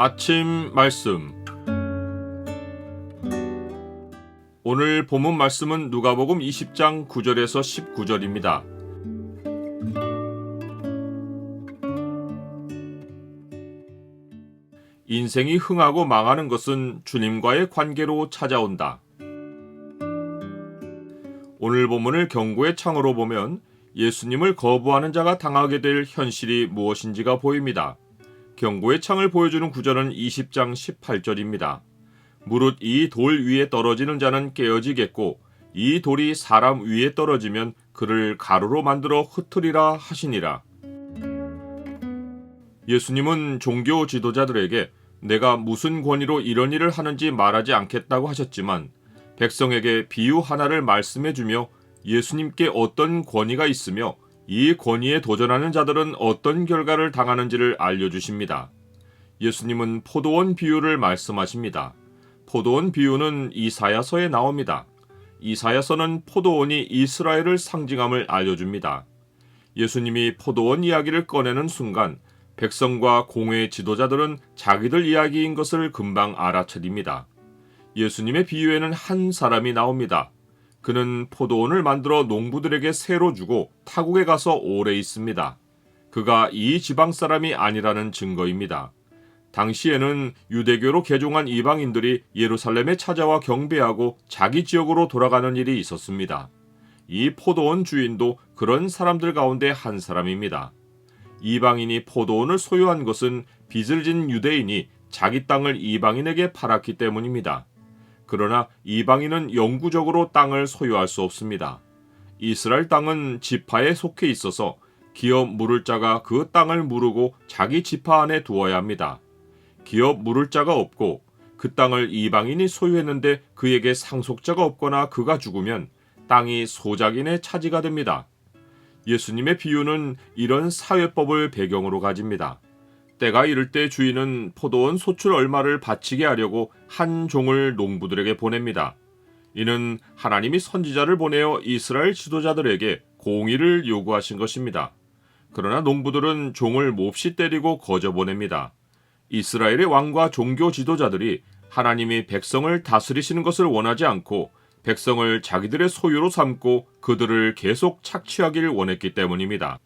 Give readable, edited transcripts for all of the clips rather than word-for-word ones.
아침 말씀. 오늘 본문 말씀은 누가복음 20장 9절에서 19절입니다. 인생이 흥하고 망하는 것은 주님과의 관계로 찾아온다. 오늘 본문을 경고의 창으로 보면 예수님을 거부하는 자가 당하게 될 현실이 무엇인지가 보입니다. 경고의 창을 보여주는 구절은 20장 18절입니다. 무릇 이 돌 위에 떨어지는 자는 깨어지겠고 이 돌이 사람 위에 떨어지면 그를 가루로 만들어 흩으리라 하시니라. 예수님은 종교 지도자들에게 내가 무슨 권위로 이런 일을 하는지 말하지 않겠다고 하셨지만 백성에게 비유 하나를 말씀해주며 예수님께 어떤 권위가 있으며 이 권위에 도전하는 자들은 어떤 결과를 당하는지를 알려주십니다. 예수님은 포도원 비유를 말씀하십니다. 포도원 비유는 이사야서에 나옵니다. 이사야서는 포도원이 이스라엘을 상징함을 알려줍니다. 예수님이 포도원 이야기를 꺼내는 순간 백성과 공회 지도자들은 자기들 이야기인 것을 금방 알아차립니다. 예수님의 비유에는 한 사람이 나옵니다. 그는 포도원을 만들어 농부들에게 새로 주고 타국에 가서 오래 있습니다. 그가 이 지방 사람이 아니라는 증거입니다. 당시에는 유대교로 개종한 이방인들이 예루살렘에 찾아와 경배하고 자기 지역으로 돌아가는 일이 있었습니다. 이 포도원 주인도 그런 사람들 가운데 한 사람입니다. 이방인이 포도원을 소유한 것은 빚을 진 유대인이 자기 땅을 이방인에게 팔았기 때문입니다. 그러나 이방인은 영구적으로 땅을 소유할 수 없습니다. 이스라엘 땅은 지파에 속해 있어서 기업 물을 자가 그 땅을 무르고 자기 지파 안에 두어야 합니다. 기업 물을 자가 없고 그 땅을 이방인이 소유했는데 그에게 상속자가 없거나 그가 죽으면 땅이 소작인의 차지가 됩니다. 예수님의 비유는 이런 사회법을 배경으로 가집니다. 때가 이를 때 주인은 포도원 소출 얼마를 바치게 하려고 한 종을 농부들에게 보냅니다. 이는 하나님이 선지자를 보내어 이스라엘 지도자들에게 공의를 요구하신 것입니다. 그러나 농부들은 종을 몹시 때리고 거저 보냅니다. 이스라엘의 왕과 종교 지도자들이 하나님이 백성을 다스리시는 것을 원하지 않고 백성을 자기들의 소유로 삼고 그들을 계속 착취하길 원했기 때문입니다.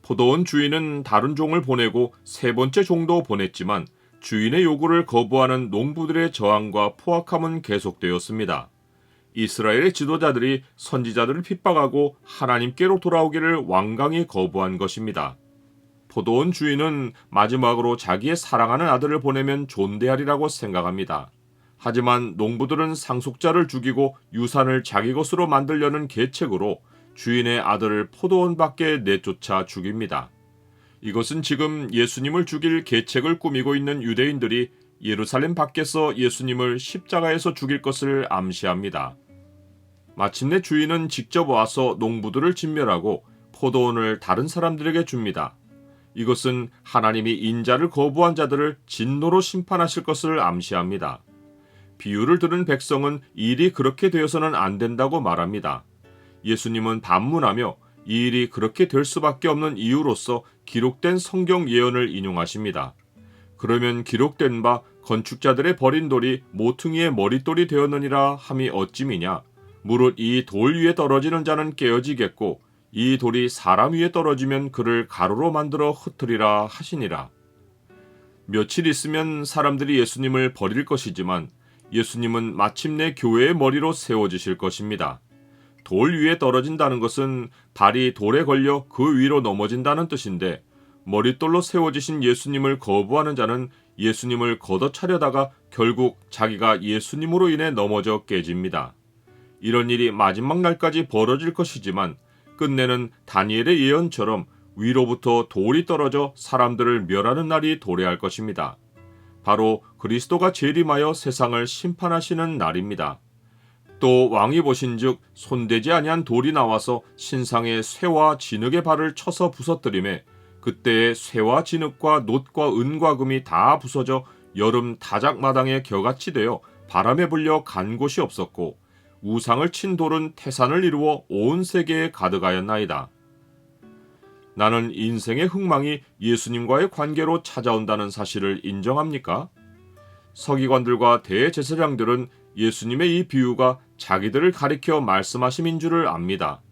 포도원 주인은 다른 종을 보내고 세 번째 종도 보냈지만 주인의 요구를 거부하는 농부들의 저항과 포악함은 계속되었습니다. 이스라엘의 지도자들이 선지자들을 핍박하고 하나님께로 돌아오기를 완강히 거부한 것입니다. 포도원 주인은 마지막으로 자기의 사랑하는 아들을 보내면 존대하리라고 생각합니다. 하지만 농부들은 상속자를 죽이고 유산을 자기 것으로 만들려는 계책으로 주인의 아들을 포도원 밖에 내쫓아 죽입니다. 이것은 지금 예수님을 죽일 계책을 꾸미고 있는 유대인들이 예루살렘 밖에서 예수님을 십자가에서 죽일 것을 암시합니다. 마침내 주인은 직접 와서 농부들을 진멸하고 포도원을 다른 사람들에게 줍니다. 이것은 하나님이 인자를 거부한 자들을 진노로 심판하실 것을 암시합니다. 비유를 들은 백성은 일이 그렇게 되어서는 안 된다고 말합니다. 예수님은 반문하며 이 일이 그렇게 될 수밖에 없는 이유로서 기록된 성경 예언을 인용하십니다. 그러면 기록된 바 건축자들의 버린 돌이 모퉁이의 머릿돌이 되었느니라 함이 어찌미냐. 무릇 이 돌 위에 떨어지는 자는 깨어지겠고 이 돌이 사람 위에 떨어지면 그를 가루로 만들어 흩으리라 하시니라. 며칠 있으면 사람들이 예수님을 버릴 것이지만 예수님은 마침내 교회의 머리로 세워지실 것입니다. 돌 위에 떨어진다는 것은 발이 돌에 걸려 그 위로 넘어진다는 뜻인데 머릿돌로 세워지신 예수님을 거부하는 자는 예수님을 걷어차려다가 결국 자기가 예수님으로 인해 넘어져 깨집니다. 이런 일이 마지막 날까지 벌어질 것이지만 끝내는 다니엘의 예언처럼 위로부터 돌이 떨어져 사람들을 멸하는 날이 도래할 것입니다. 바로 그리스도가 재림하여 세상을 심판하시는 날입니다. 또 왕이 보신즉 손대지 아니한 돌이 나와서 신상의 쇠와 진흙의 발을 쳐서 부서뜨리매 그때에 쇠와 진흙과 놋과 은과 금이 다 부서져 여름 타작마당에 겨같이 되어 바람에 불려 간 곳이 없었고 우상을 친 돌은 태산을 이루어 온 세계에 가득하였나이다. 나는 인생의 흥망이 예수님과의 관계로 찾아온다는 사실을 인정합니까? 서기관들과 대제사장들은 예수님의 이 비유가 자기들을 가리켜 말씀하심인 줄을 압니다.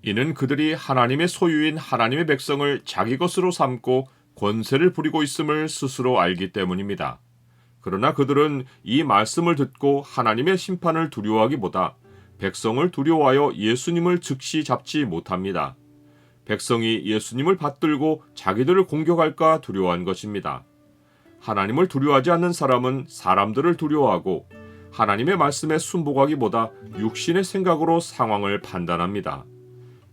이는 그들이 하나님의 소유인 하나님의 백성을 자기 것으로 삼고 권세를 부리고 있음을 스스로 알기 때문입니다. 그러나 그들은 이 말씀을 듣고 하나님의 심판을 두려워하기보다 백성을 두려워하여 예수님을 즉시 잡지 못합니다. 백성이 예수님을 받들고 자기들을 공격할까 두려워한 것입니다. 하나님을 두려워하지 않는 사람은 사람들을 두려워하고 하나님의 말씀에 순복하기보다 육신의 생각으로 상황을 판단합니다.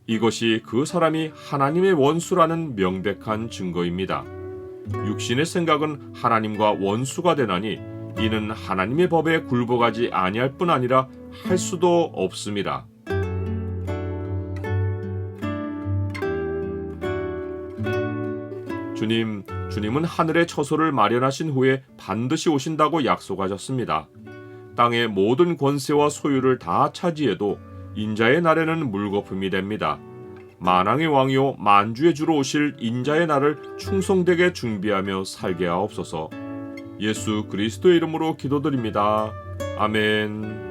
이것이 그 사람이 하나님의 원수라는 명백한 증거입니다. 육신의 생각은 하나님과 원수가 되나니 이는 하나님의 법에 굴복하지 아니할 뿐 아니라 할 수도 없습니다. 주님은 하늘의 처소를 마련하신 후에 반드시 오신다고 약속하셨습니다. 땅의 모든 권세와 소유를 다 차지해도 인자의 날에는 물거품이 됩니다. 만왕의 왕이요 만주의 주로 오실 인자의 날을 충성되게 준비하며 살게 하옵소서. 예수 그리스도의 이름으로 기도드립니다. 아멘.